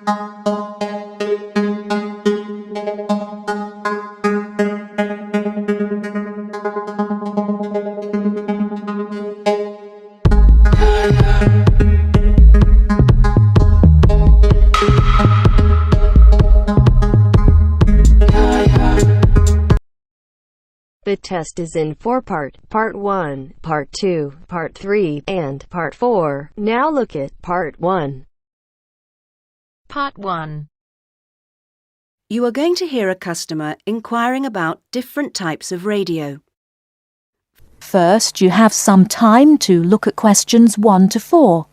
The test is in 4-part, Part 1, Part 2, Part 3, and Part 4. Now look at Part 1. Part 1. You are going to hear a customer inquiring about different types of radio. First, you have some time to look at questions 1 to 4.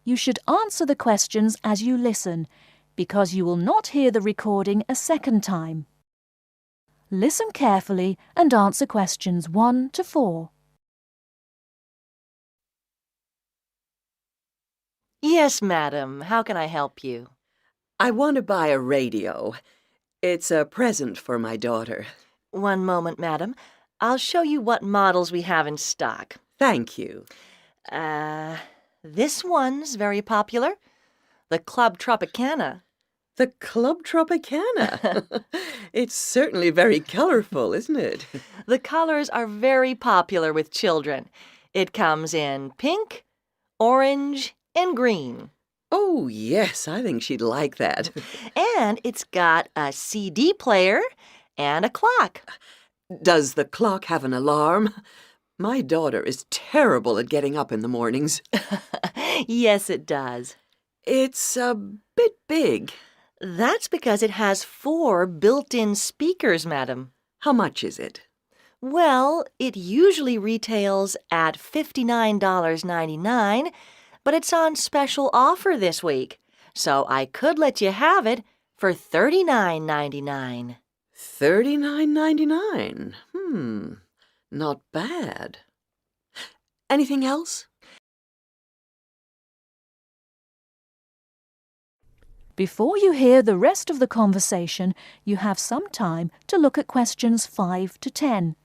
You should answer the questions as you listen, because you will not hear the recording a second time. Listen carefully and answer questions 1 to 4. Yes, madam. How can I help you? I want to buy a radio. It's a present for my daughter. One moment, madam. I'll show you what models we have in stock. Thank you. This one's very popular. The Club Tropicana. The Club Tropicana. It's certainly very colorful, isn't it? The colors are very popular with children. It comes in pink, orange, and green. Oh, yes, I think she'd like that. And it's got a CD player and a clock. Does the clock have an alarm? My daughter is terrible at getting up in the mornings. Yes, it does. It's a bit big. That's because it has 4 built-in speakers, madam. How much is it? Well, it usually retails at $59.99, but it's on special offer this week, so I could let you have it for $39.99. $39.99. Not bad. Anything else? Before you hear the rest of the conversation, you have some time to look at questions 5 to 10.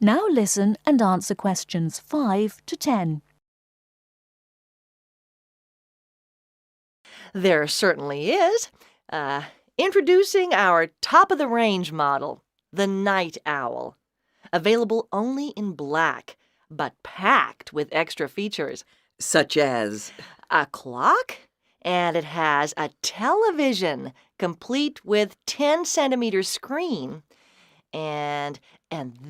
Now listen and answer questions 5 to 10. There certainly is. Introducing our top-of-the-range model, the Night Owl. Available only in black, but packed with extra features. Such as? A clock, and it has a television, complete with 10-centimeter screen. And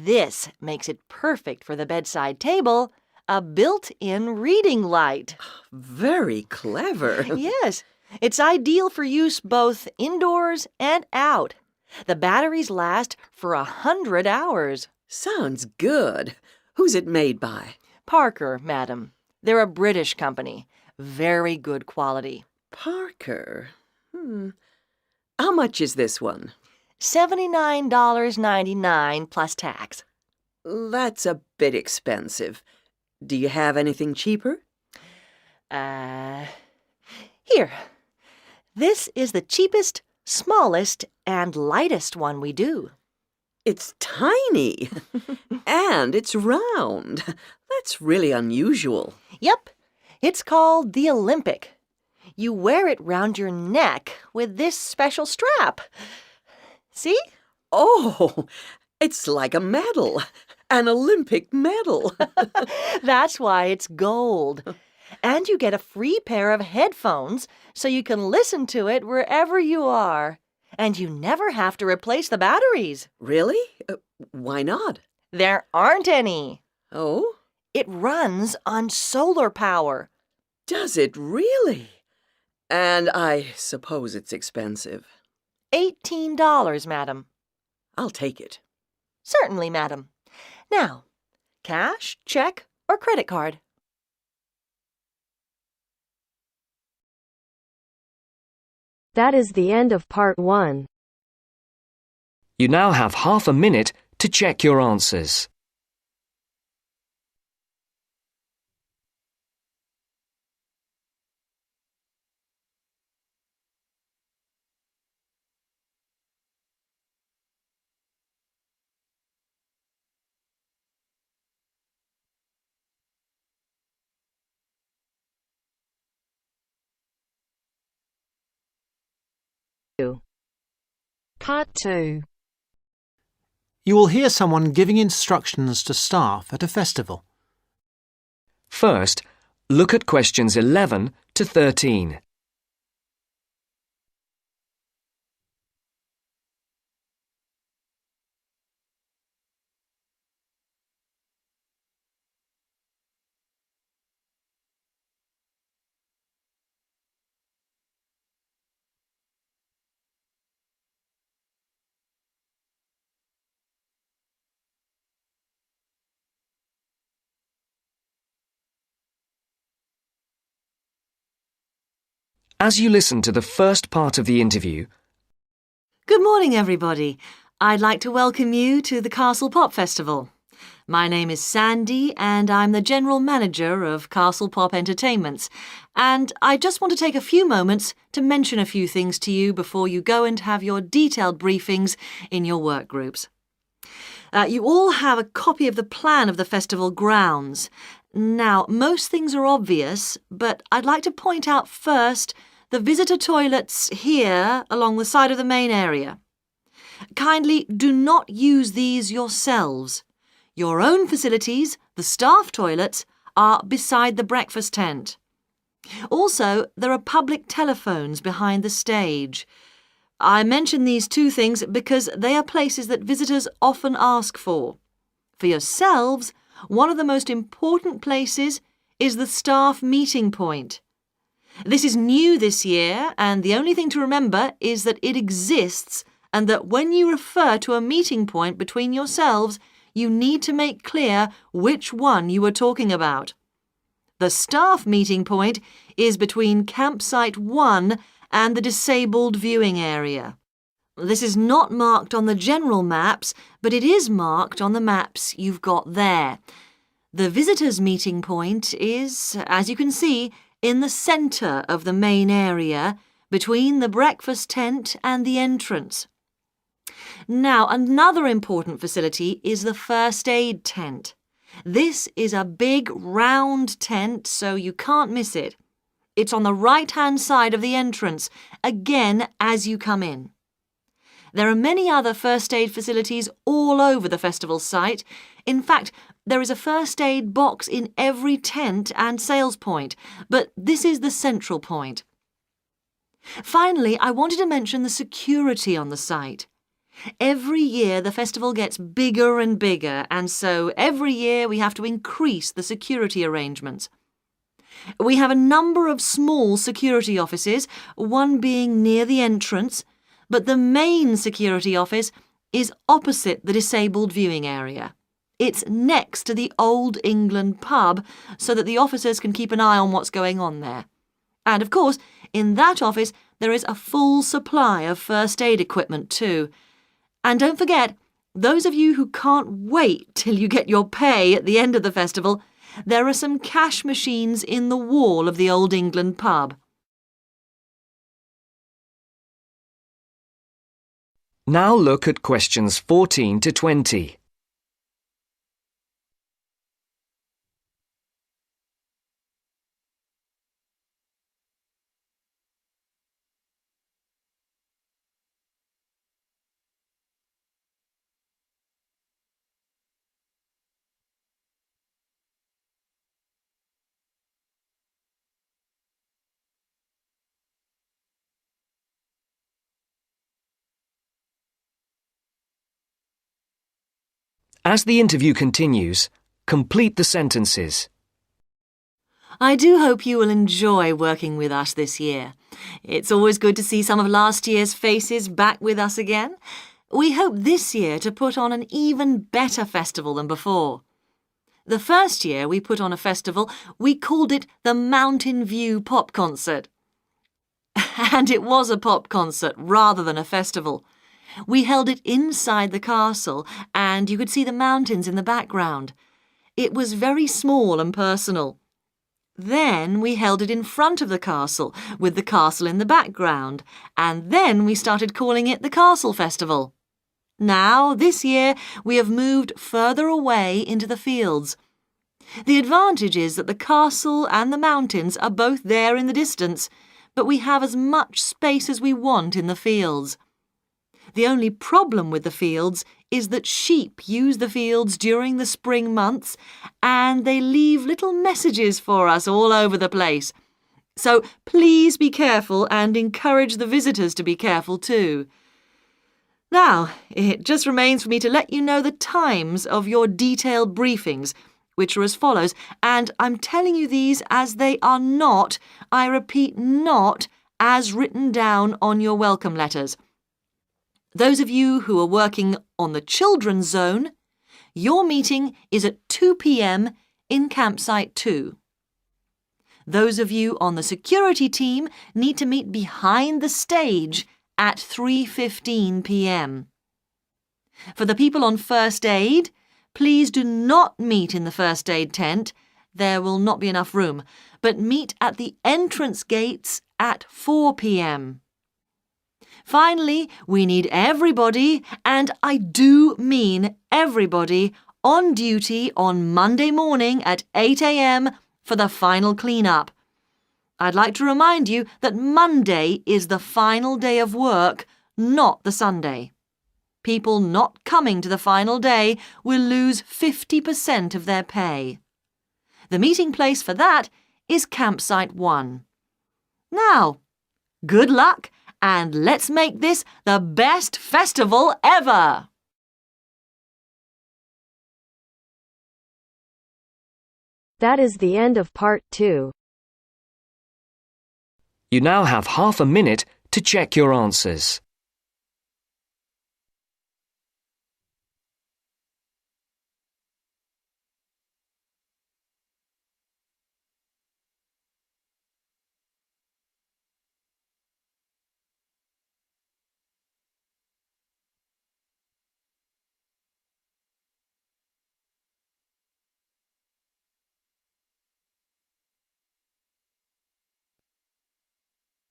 this makes it perfect for the bedside table, a built-in reading light. Very clever. Yes, it's ideal for use both indoors and out. The batteries last for 100 hours. Sounds good. Who's it made by? Parker, madam. They're a British company. Very good quality. Parker. How much is this one? $79.99 plus tax. That's a bit expensive. Do you have anything cheaper? Here. This is the cheapest, smallest, and lightest one we do. It's tiny. And it's round. That's really unusual. Yep. It's called the Olympic. You wear it round your neck with this special strap. See? Oh, it's like a medal. An Olympic medal. That's why it's gold. And you get a free pair of headphones so you can listen to it wherever you are. And you never have to replace the batteries. Really? Why not? There aren't any. Oh? It runs on solar power. Does it really? And I suppose it's expensive. $18, madam. I'll take it. Certainly, madam. Now, cash, check, or credit card? That is the end of part 1. You now have half a minute to check your answers. Part 2. You will hear someone giving instructions to staff at a festival. First, look at questions 11 to 13. As you listen to the first part of the interview, Good morning, everybody. I'd like to welcome you to the Castle Pop Festival. My name is Sandy, and I'm the General Manager of Castle Pop Entertainments. And I just want to take a few moments to mention a few things to you before you go and have your detailed briefings in your work groups. You all have a copy of the plan of the festival grounds. Now, most things are obvious, but I'd like to point out first the visitor toilets here along the side of the main area. Kindly do not use these yourselves. Your own facilities, the staff toilets, are beside the breakfast tent. Also, there are public telephones behind the stage. I mention these two things because they are places that visitors often ask for. For yourselves, one of the most important places is the staff meeting point. This is new this year, and the only thing to remember is that it exists and that when you refer to a meeting point between yourselves, you need to make clear which one you are talking about. The staff meeting point is between campsite 1 and the disabled viewing area. This is not marked on the general maps, but it is marked on the maps you've got there. The visitors' meeting point is, as you can see, in the centre of the main area, between the breakfast tent and the entrance. Now, another important facility is the first aid tent. This is a big round tent, so you can't miss it. It's on the right-hand side of the entrance, again as you come in. There are many other first aid facilities all over the festival site. In fact, there is a first aid box in every tent and sales point, but this is the central point. Finally, I wanted to mention the security on the site. Every year the festival gets bigger and bigger, and so every year we have to increase the security arrangements. We have a number of small security offices, one being near the entrance, but the main security office is opposite the disabled viewing area. It's next to the Old England pub so that the officers can keep an eye on what's going on there. And of course, in that office there is a full supply of first aid equipment too. And don't forget, those of you who can't wait till you get your pay at the end of the festival, there are some cash machines in the wall of the Old England pub. now look at questions 14 to 20. As the interview continues, complete the sentences. I do hope you will enjoy working with us this year. It's always good to see some of last year's faces back with us again. We hope this year to put on an even better festival than before. The first year we put on a festival, we called it the Mountain View Pop Concert. And it was a pop concert rather than a festival. We held it inside the castle and you could see the mountains in the background. It was very small and personal. Then we held it in front of the castle with the castle in the background, and then we started calling it the Castle Festival. Now, this year, we have moved further away into the fields. The advantage is that the castle and the mountains are both there in the distance, but we have as much space as we want in the fields. The only problem with the fields is that sheep use the fields during the spring months, and they leave little messages for us all over the place. So please be careful and encourage the visitors to be careful too. Now, it just remains for me to let you know the times of your detailed briefings, which are as follows, and I'm telling you these as they are not, I repeat, not as written down on your welcome letters. Those of you who are working on the children's zone, your meeting is at 2 p.m. in campsite 2. Those of you on the security team need to meet behind the stage at 3:15 p.m. For the people on first aid, please do not meet in the first aid tent. There will not be enough room, but meet at the entrance gates at 4 p.m. Finally, we need everybody, and I do mean everybody, on duty on Monday morning at 8 a.m. for the final clean-up. I'd like to remind you that Monday is the final day of work, not the Sunday. People not coming to the final day will lose 50% of their pay. The meeting place for that is Campsite 1. Now, good luck, and let's make this the best festival ever! That is the end of part 2. You now have half a minute to check your answers.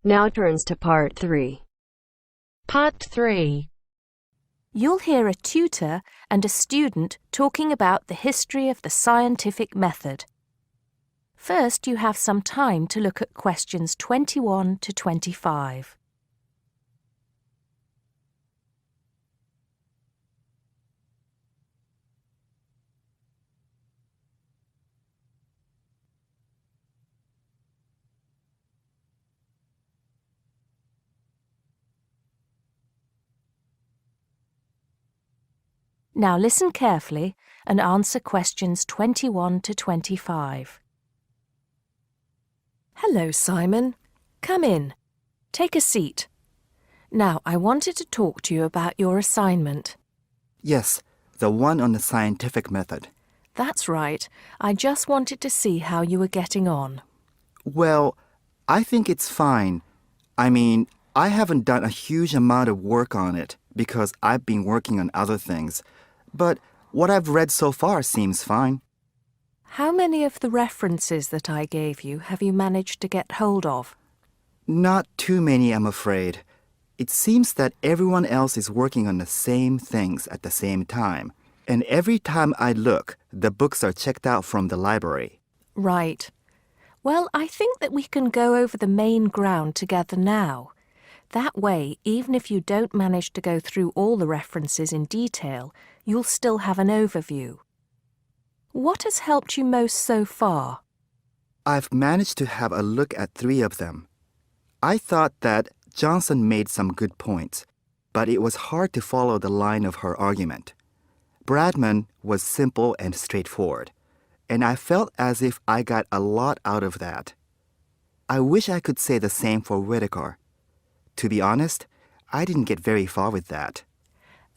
Now turns to part 3. Part 3. You'll hear a tutor and a student talking about the history of the scientific method. First, you have some time to look at questions 21 to 25. Now listen carefully and answer questions 21 to 25. Hello, Simon. Come in. Take a seat. Now, I wanted to talk to you about your assignment. Yes, the one on the scientific method. That's right. I just wanted to see how you were getting on. Well, I think it's fine. I mean, I haven't done a huge amount of work on it because I've been working on other things. But what I've read so far seems fine. How many of the references that I gave you have you managed to get hold of? Not too many, I'm afraid. It seems that everyone else is working on the same things at the same time. And every time I look, the books are checked out from the library. Right. Well, I think that we can go over the main ground together now. That way, even if you don't manage to go through all the references in detail, you'll still have an overview. What has helped you most so far? I've managed to have a look at 3 of them. I thought that Johnson made some good points, but it was hard to follow the line of her argument. Bradman was simple and straightforward. and I felt as if I got a lot out of that. I wish I could say the same for Whittaker. To be honest, I didn't get very far with that.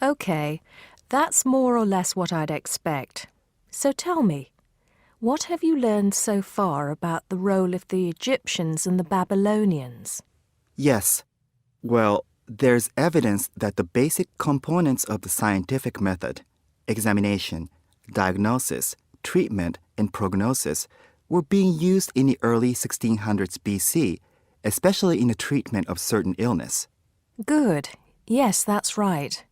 OK, that's more or less what I'd expect. So tell me, what have you learned so far about the role of the Egyptians and the Babylonians? Yes. Well, there's evidence that the basic components of the scientific method, examination, diagnosis, treatment, and prognosis, were being used in the early 1600s BC, especially in the treatment of certain illness. Good. Yes, that's right.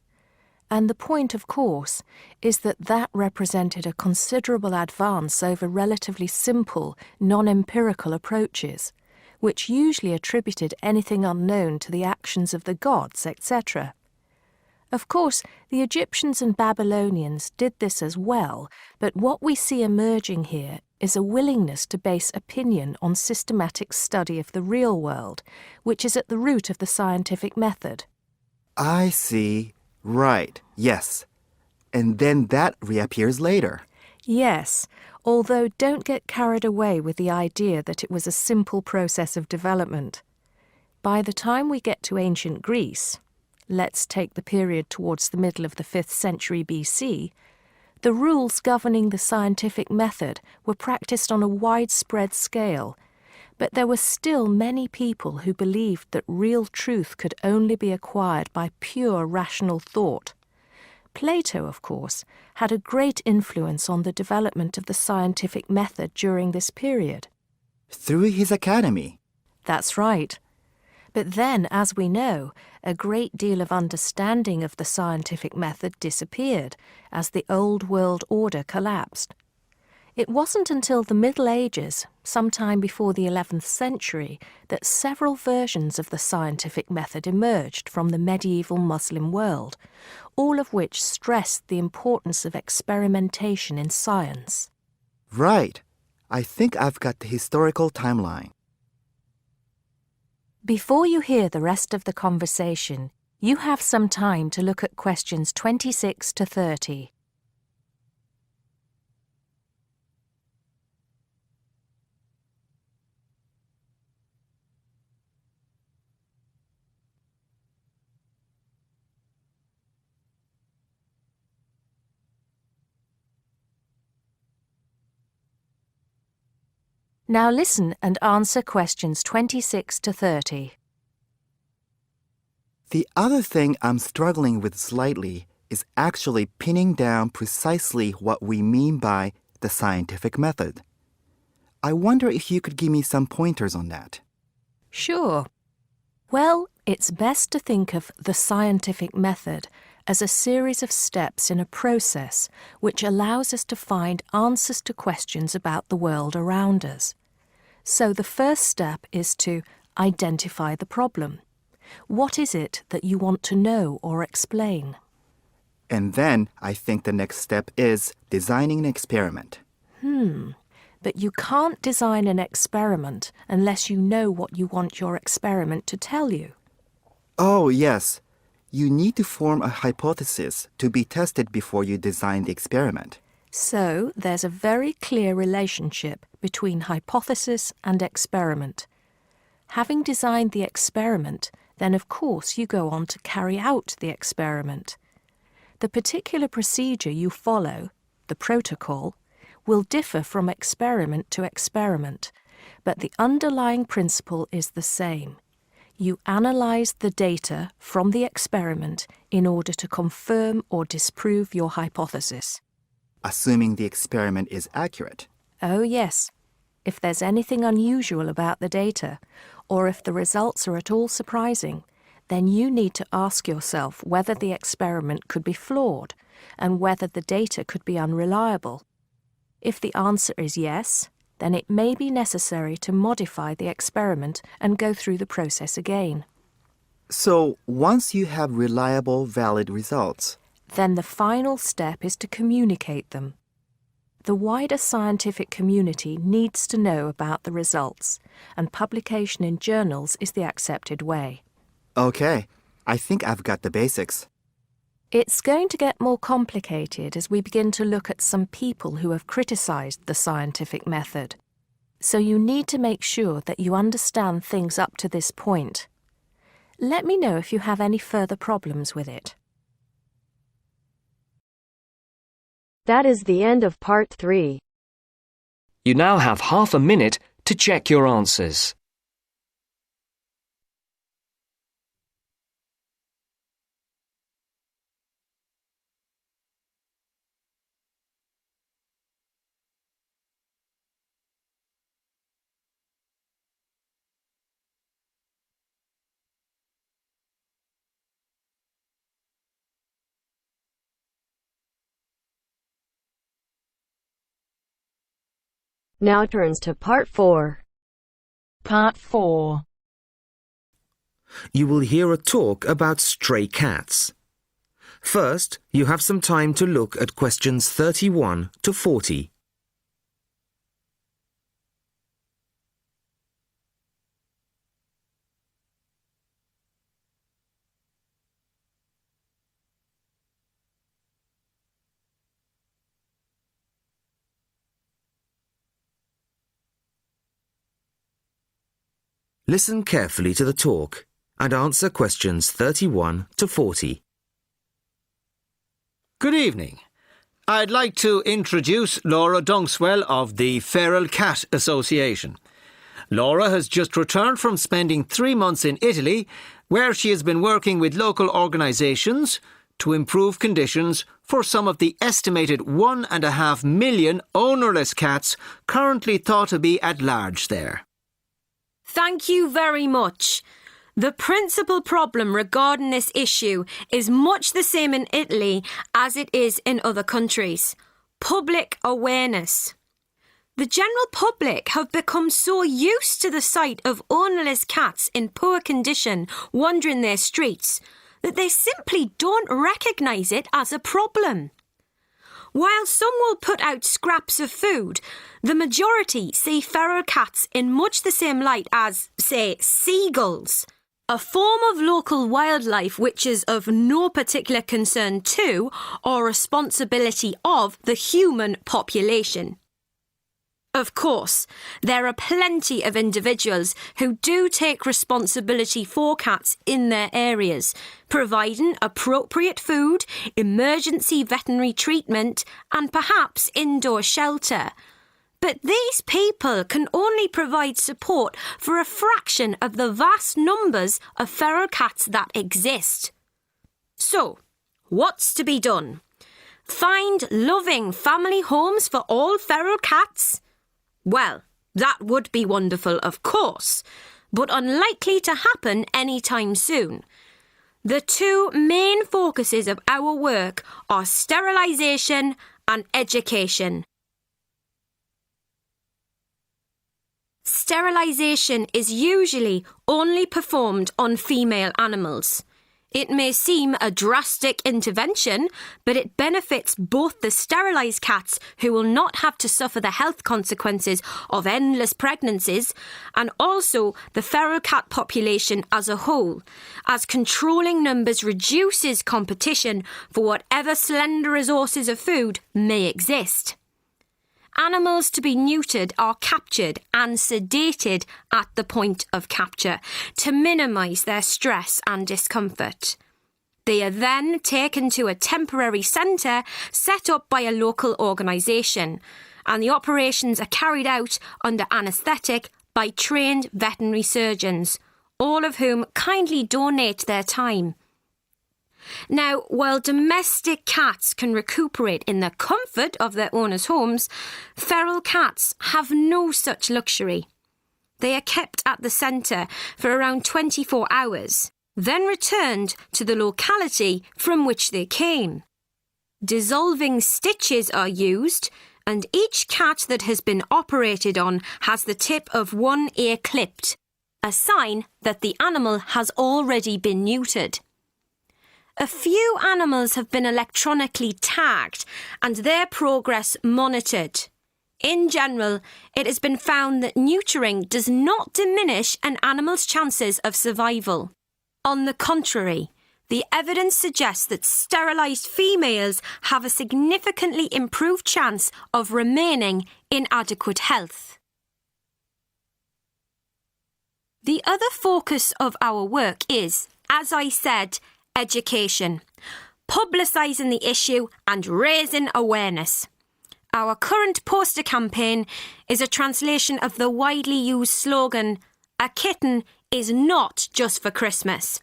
And the point, of course, is that that represented a considerable advance over relatively simple, non-empirical approaches, which usually attributed anything unknown to the actions of the gods, etc. Of course, the Egyptians and Babylonians did this as well, but what we see emerging here is a willingness to base opinion on systematic study of the real world, which is at the root of the scientific method. I see. Right, yes. And then that reappears later. Yes, although don't get carried away with the idea that it was a simple process of development. By the time we get to ancient Greece, let's take the period towards the middle of the 5th century BC, the rules governing the scientific method were practiced on a widespread scale, but there were still many people who believed that real truth could only be acquired by pure rational thought. Plato, of course, had a great influence on the development of the scientific method during this period. Through his academy. That's right. But then, as we know, a great deal of understanding of the scientific method disappeared as the old world order collapsed. It wasn't until the Middle Ages, sometime before the 11th century, that several versions of the scientific method emerged from the medieval Muslim world, all of which stressed the importance of experimentation in science. Right. I think I've got the historical timeline. Before you hear the rest of the conversation, you have some time to look at questions 26 to 30. Now listen and answer questions 26 to 30. The other thing I'm struggling with slightly is actually pinning down precisely what we mean by the scientific method. I wonder if you could give me some pointers on that. Sure. Well, it's best to think of the scientific method as a series of steps in a process which allows us to find answers to questions about the world around us. So the first step is to identify the problem. What is it that you want to know or explain? And then I think the next step is designing an experiment. But you can't design an experiment unless you know what you want your experiment to tell you. Oh, yes. You need to form a hypothesis to be tested before you design the experiment. So there's a very clear relationship between hypothesis and experiment. Having designed the experiment, then of course you go on to carry out the experiment. The particular procedure you follow, the protocol, will differ from experiment to experiment, but the underlying principle is the same. You analyze the data from the experiment in order to confirm or disprove your hypothesis. Assuming the experiment is accurate. Oh yes, if there's anything unusual about the data, or if the results are at all surprising, then you need to ask yourself whether the experiment could be flawed and whether the data could be unreliable. If the answer is yes, then it may be necessary to modify the experiment and go through the process again. So once you have reliable, valid results, then the final step is to communicate them. The wider scientific community needs to know about the results, and publication in journals is the accepted way. Okay, I think I've got the basics. It's going to get more complicated as we begin to look at some people who have criticised the scientific method. So you need to make sure that you understand things up to this point. Let me know if you have any further problems with it. That is the end of part 3. You now have half a minute to check your answers. Now turns to part 4. Part 4. You will hear a talk about stray cats. First, you have some time to look at questions 31 to 40. Listen carefully to the talk and answer questions 31 to 40. Good evening. I'd like to introduce Laura Dunkswell of the Feral Cat Association. Laura has just returned from spending 3 months in Italy, where she has been working with local organisations to improve conditions for some of the estimated 1.5 million ownerless cats currently thought to be at large there. Thank you very much. The principal problem regarding this issue is much the same in Italy as it is in other countries. Public awareness. The general public have become so used to the sight of ownerless cats in poor condition wandering their streets that they simply don't recognise it as a problem. While some will put out scraps of food, the majority see feral cats in much the same light as, say, seagulls, a form of local wildlife which is of no particular concern to or responsibility of the human population. Of course, there are plenty of individuals who do take responsibility for cats in their areas, providing appropriate food, emergency veterinary treatment, and perhaps indoor shelter. But these people can only provide support for a fraction of the vast numbers of feral cats that exist. So, what's to be done? Find loving family homes for all feral cats? Well, that would be wonderful, of course, but unlikely to happen anytime soon. The two main focuses of our work are sterilisation and education. Sterilisation is usually only performed on female animals. It may seem a drastic intervention, but it benefits both the sterilised cats who will not have to suffer the health consequences of endless pregnancies and also the feral cat population as a whole, as controlling numbers reduces competition for whatever slender resources of food may exist. Animals to be neutered are captured and sedated at the point of capture to minimise their stress and discomfort. They are then taken to a temporary centre set up by a local organisation, and the operations are carried out under anaesthetic by trained veterinary surgeons, all of whom kindly donate their time. Now, while domestic cats can recuperate in the comfort of their owners' homes, feral cats have no such luxury. They are kept at the centre for around 24 hours, then returned to the locality from which they came. Dissolving stitches are used, and each cat that has been operated on has the tip of one ear clipped, a sign that the animal has already been neutered. A few animals have been electronically tagged and their progress monitored. In general, it has been found that neutering does not diminish an animal's chances of survival. On the contrary, The evidence suggests that sterilised females have a significantly improved chance of remaining in adequate health. The other focus of our work is, as I said, education, publicising the issue and raising awareness. Our current poster campaign is a translation of the widely used slogan, "A kitten is not just for Christmas."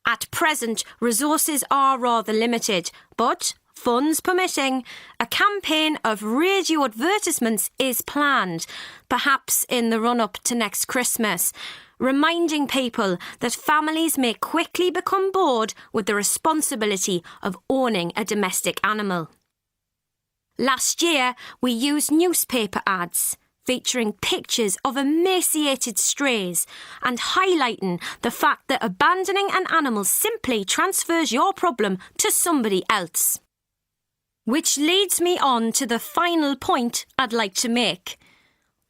At present, resources are rather limited, but, funds permitting, a campaign of radio advertisements is planned, perhaps in the run-up to next Christmas, reminding people that families may quickly become bored with the responsibility of owning a domestic animal. Last year, we used newspaper ads featuring pictures of emaciated strays and highlighting the fact that abandoning an animal simply transfers your problem to somebody else. Which leads me on to the final point I'd like to make.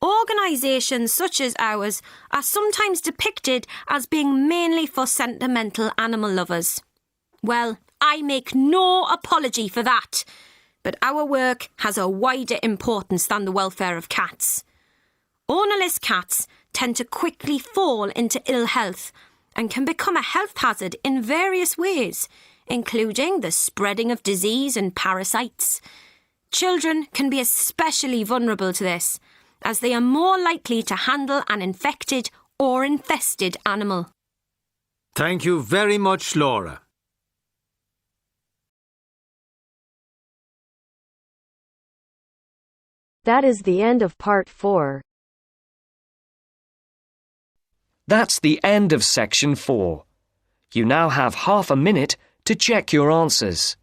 Organisations such as ours are sometimes depicted as being mainly for sentimental animal lovers. Well, I make no apology for that. But our work has a wider importance than the welfare of cats. Ownerless cats tend to quickly fall into ill health and can become a health hazard in various ways, including the spreading of disease and parasites. Children can be especially vulnerable to this, as they are more likely to handle an infected or infested animal. Thank you very much, Laura. That is the end of part 4. That's the end of section 4. You now have half a minute to check your answers.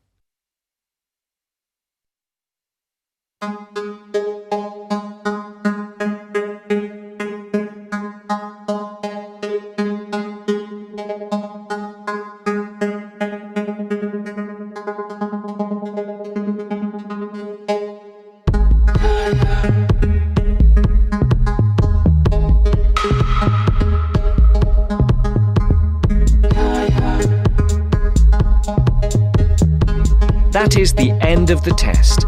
That is the end of the test.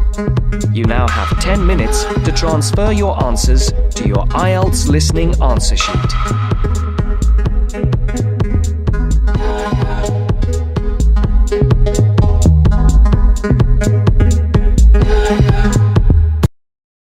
You now have 10 minutes to transfer your answers to your Ielts Listening answer sheet.